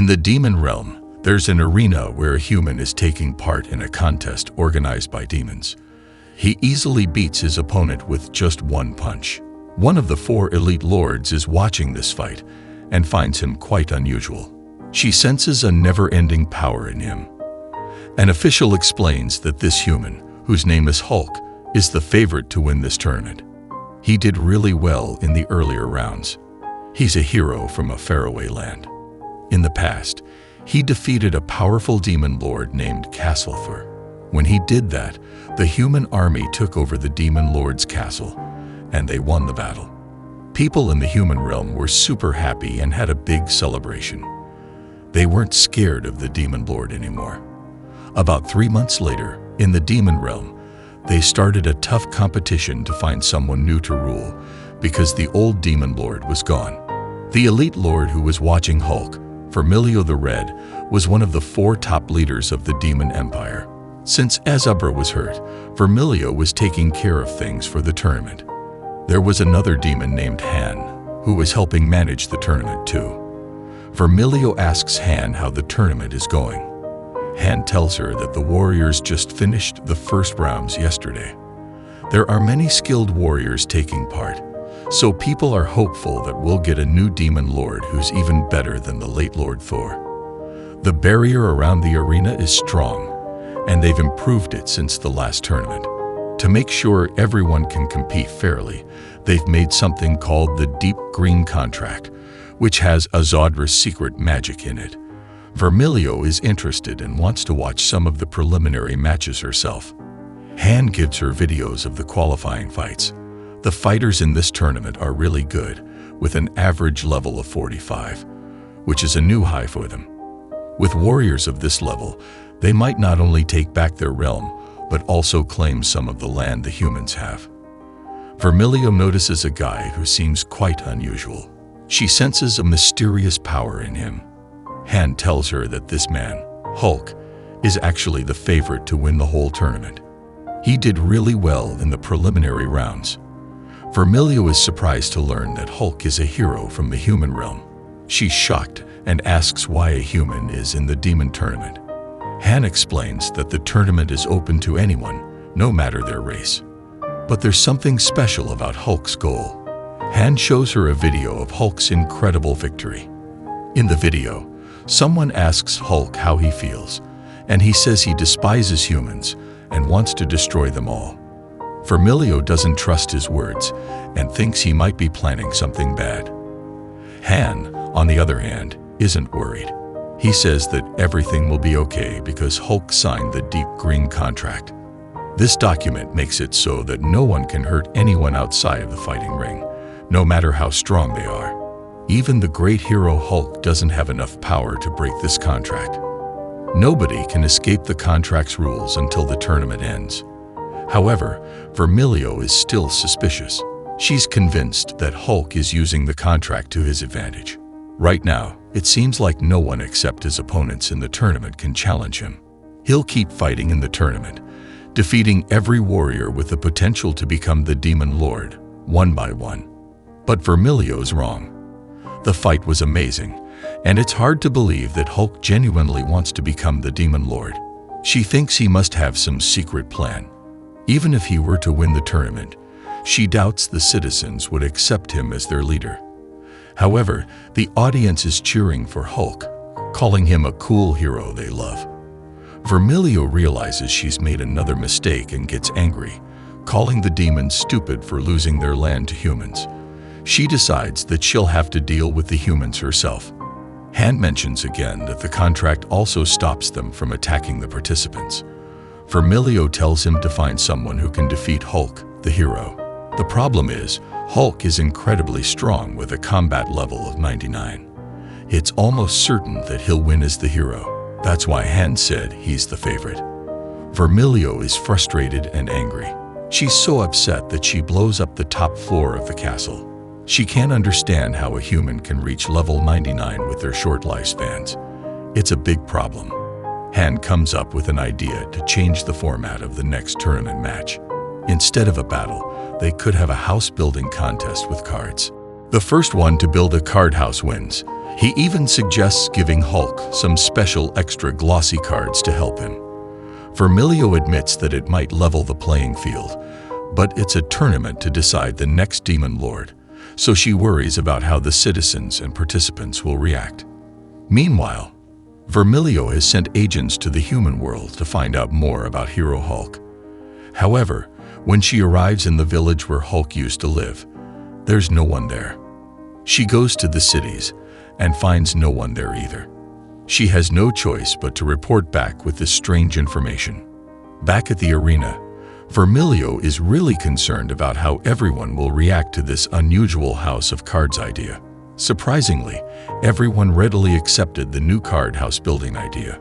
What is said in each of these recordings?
In the demon realm, there's an arena where a human is taking part in a contest organized by demons. He easily beats his opponent with just one punch. One of the 4 elite lords is watching this fight and finds him quite unusual. She senses a never-ending power in him. An official explains that this human, whose name is Helck, is the favorite to win this tournament. He did really well in the earlier rounds. He's a hero from a faraway land. In the past, he defeated a powerful demon lord named Castlefur. When he did that, the human army took over the demon lord's castle, and they won the battle. People in the human realm were super happy and had a big celebration. They weren't scared of the demon lord anymore. About 3 months later, in the demon realm, they started a tough competition to find someone new to rule because the old demon lord was gone. The elite lord who was watching Helck, Vamirio the Red, was one of the 4 top leaders of the demon empire. Since Azubra was hurt, Vamirio was taking care of things for the tournament. There was another demon named Han, who was helping manage the tournament too. Vamirio asks Han how the tournament is going. Han tells her that the warriors just finished the first rounds yesterday. There are many skilled warriors taking part, so people are hopeful that we'll get a new demon lord who's even better than the late Lord Thor. The barrier around the arena is strong, and they've improved it since the last tournament. To make sure everyone can compete fairly, they've made something called the Deep Green Contract, which has Azodra's secret magic in it. Vamirio is interested and wants to watch some of the preliminary matches herself. Han gives her videos of the qualifying fights. The fighters in this tournament are really good, with an average level of 45, which is a new high for them. With warriors of this level, they might not only take back their realm, but also claim some of the land the humans have. Vamirio notices a guy who seems quite unusual. She senses a mysterious power in him. Han tells her that this man, Helck, is actually the favorite to win the whole tournament. He did really well in the preliminary rounds. Vamirio is surprised to learn that Helck is a hero from the human realm. She's shocked and asks why a human is in the demon tournament. Han explains that the tournament is open to anyone, no matter their race. But there's something special about Helck's goal. Han shows her a video of Helck's incredible victory. In the video, someone asks Helck how he feels, and he says he despises humans and wants to destroy them all. Vamirio doesn't trust his words and thinks he might be planning something bad. Han, on the other hand, isn't worried. He says that everything will be okay because Helck signed the Deep Green Contract. This document makes it so that no one can hurt anyone outside of the fighting ring, no matter how strong they are. Even the great hero Helck doesn't have enough power to break this contract. Nobody can escape the contract's rules until the tournament ends. However, Vamirio is still suspicious. She's convinced that Helck is using the contract to his advantage. Right now, it seems like no one except his opponents in the tournament can challenge him. He'll keep fighting in the tournament, defeating every warrior with the potential to become the Demon Lord, one by one. But Vamilio's wrong. The fight was amazing, and it's hard to believe that Helck genuinely wants to become the Demon Lord. She thinks he must have some secret plan. Even if he were to win the tournament, she doubts the citizens would accept him as their leader. However, the audience is cheering for Helck, calling him a cool hero they love. Vamirio realizes she's made another mistake and gets angry, calling the demons stupid for losing their land to humans. She decides that she'll have to deal with the humans herself. Han mentions again that the contract also stops them from attacking the participants. Vamirio tells him to find someone who can defeat Helck, the hero. The problem is, Helck is incredibly strong with a combat level of 99. It's almost certain that he'll win as the hero. That's why Han said he's the favorite. Vamirio is frustrated and angry. She's so upset that she blows up the top floor of the castle. She can't understand how a human can reach level 99 with their short lifespans. It's a big problem. Han comes up with an idea to change the format of the next tournament match. Instead of a battle, they could have a house-building contest with cards. The first one to build a card house wins. He even suggests giving Helck some special extra glossy cards to help him. Vamirio admits that it might level the playing field, but it's a tournament to decide the next demon lord, so she worries about how the citizens and participants will react. Meanwhile, Vamirio has sent agents to the human world to find out more about hero Helck. However, when she arrives in the village where Helck used to live, there's no one there. She goes to the cities and finds no one there either. She has no choice but to report back with this strange information. Back at the arena, Vamirio is really concerned about how everyone will react to this unusual house of cards idea. Surprisingly, everyone readily accepted the new card house building idea.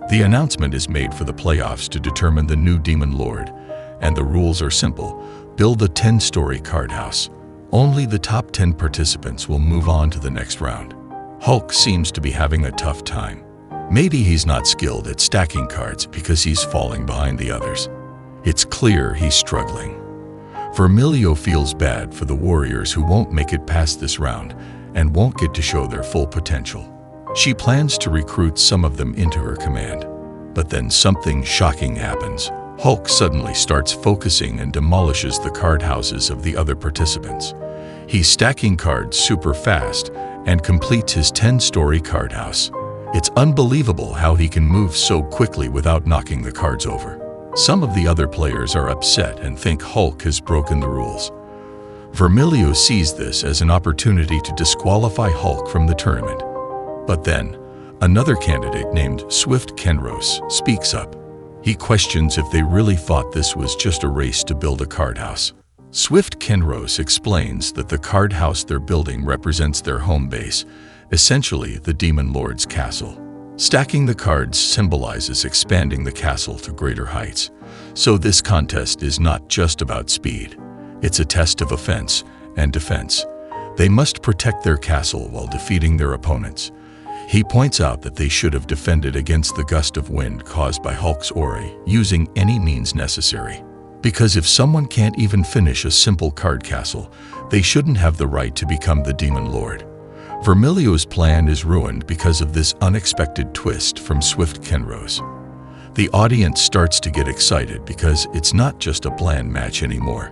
The announcement is made for the playoffs to determine the new demon lord, and the rules are simple. Build a 10-story card house. Only the top 10 participants will move on to the next round. Helck seems to be having a tough time. Maybe he's not skilled at stacking cards because he's falling behind the others. It's clear he's struggling. Vamirio feels bad for the warriors who won't make it past this round and won't get to show their full potential. She plans to recruit some of them into her command. But then something shocking happens. Helck suddenly starts focusing and demolishes the card houses of the other participants. He's stacking cards super fast and completes his 10-story card house. It's unbelievable how he can move so quickly without knocking the cards over. Some of the other players are upset and think Helck has broken the rules. Vamirio sees this as an opportunity to disqualify Helck from the tournament. But then, another candidate named Swift Kenros speaks up. He questions if they really thought this was just a race to build a card house. Swift Kenros explains that the card house they're building represents their home base, essentially the demon lord's castle. Stacking the cards symbolizes expanding the castle to greater heights. So this contest is not just about speed. It's a test of offense and defense. They must protect their castle while defeating their opponents. He points out that they should have defended against the gust of wind caused by Helck's aura, using any means necessary. Because if someone can't even finish a simple card castle, they shouldn't have the right to become the demon lord. Vamilio's plan is ruined because of this unexpected twist from Swift Kenros. The audience starts to get excited because it's not just a bland match anymore.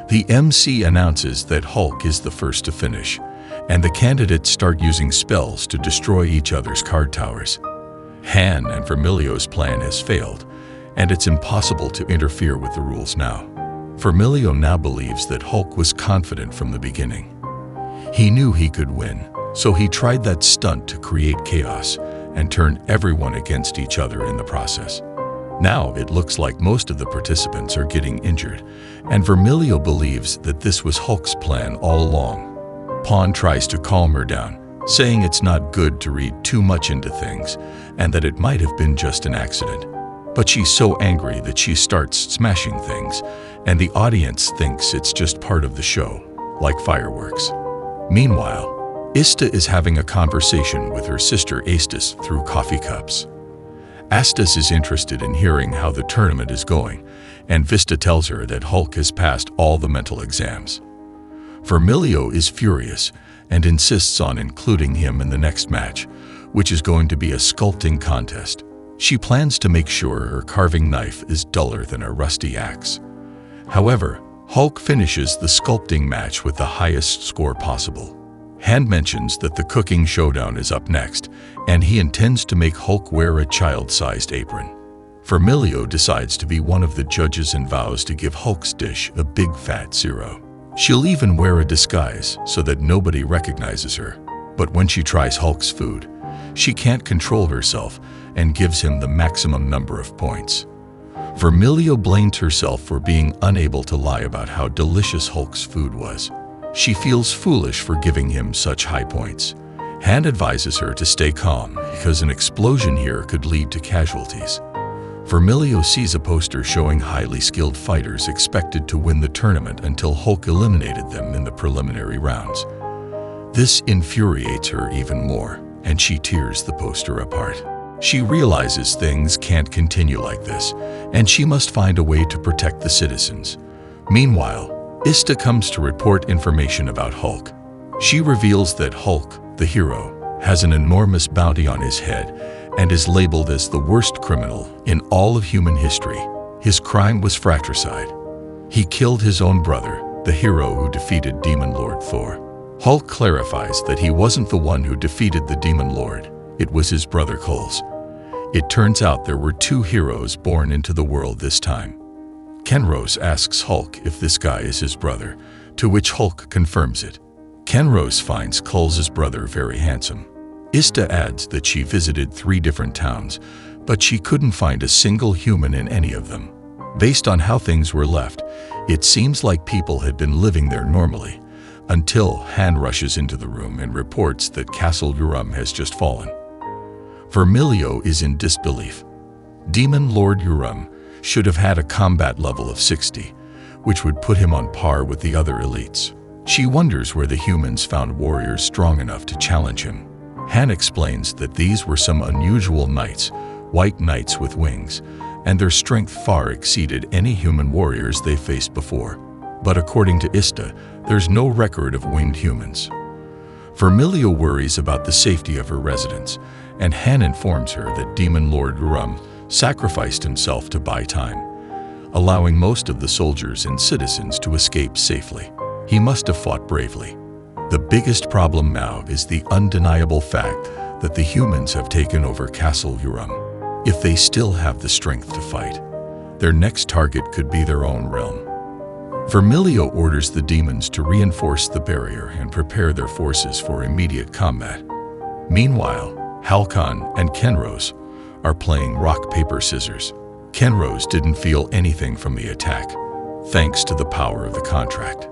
The MC announces that Helck is the first to finish, and the candidates start using spells to destroy each other's card towers. Han and Vamilio's plan has failed, and it's impossible to interfere with the rules now. Vamirio now believes that Helck was confident from the beginning. He knew he could win, so he tried that stunt to create chaos and turn everyone against each other in the process. Now it looks like most of the participants are getting injured, and Vamirio believes that this was Helck's plan all along. Pawn tries to calm her down, saying it's not good to read too much into things and that it might have been just an accident. But she's so angry that she starts smashing things, and the audience thinks it's just part of the show, like fireworks. Meanwhile, Ista is having a conversation with her sister Astis through coffee cups. Astis is interested in hearing how the tournament is going, and Vista tells her that Helck has passed all the mental exams. Vamirio is furious and insists on including him in the next match, which is going to be a sculpting contest. She plans to make sure her carving knife is duller than a rusty axe. However, Helck finishes the sculpting match with the highest score possible. Han mentions that the cooking showdown is up next, and he intends to make Helck wear a child-sized apron. Vamirio decides to be one of the judges and vows to give Helck's dish a big fat 0. She'll even wear a disguise so that nobody recognizes her. But when she tries Helck's food, she can't control herself and gives him the maximum number of points. Vamirio blames herself for being unable to lie about how delicious Helck's food was. She feels foolish for giving him such high points. Han advises her to stay calm because an explosion here could lead to casualties. Vamirio sees a poster showing highly skilled fighters expected to win the tournament until Helck eliminated them in the preliminary rounds. This infuriates her even more, and she tears the poster apart. She realizes things can't continue like this, and she must find a way to protect the citizens. Meanwhile, Ista comes to report information about Helck. She reveals that Helck, the hero, has an enormous bounty on his head and is labeled as the worst criminal in all of human history. His crime was fratricide. He killed his own brother, the hero who defeated Demon Lord Thor. Helck clarifies that he wasn't the one who defeated the Demon Lord, it was his brother Cole's. It turns out there were two heroes born into the world this time. Kenrose asks Helck if this guy is his brother, to which Helck confirms it. Kenrose finds Cole's brother very handsome. Ista adds that she visited 3 different towns, but she couldn't find a single human in any of them. Based on how things were left, it seems like people had been living there normally, until Han rushes into the room and reports that Castle Urum has just fallen. Vamirio is in disbelief. Demon Lord Urum should have had a combat level of 60, which would put him on par with the other elites. She wonders where the humans found warriors strong enough to challenge him. Han explains that these were some unusual knights, white knights with wings, and their strength far exceeded any human warriors they faced before. But according to Ista, there's no record of winged humans. Vamirio worries about the safety of her residents, and Han informs her that Demon Lord Urum sacrificed himself to buy time, allowing most of the soldiers and citizens to escape safely. He must have fought bravely. The biggest problem now is the undeniable fact that the humans have taken over Castle Urum. If they still have the strength to fight, their next target could be their own realm. Vamirio orders the demons to reinforce the barrier and prepare their forces for immediate combat. Meanwhile, Halcon and Kenrose are playing rock, paper, scissors. Kenrose didn't feel anything from the attack, thanks to the power of the contract.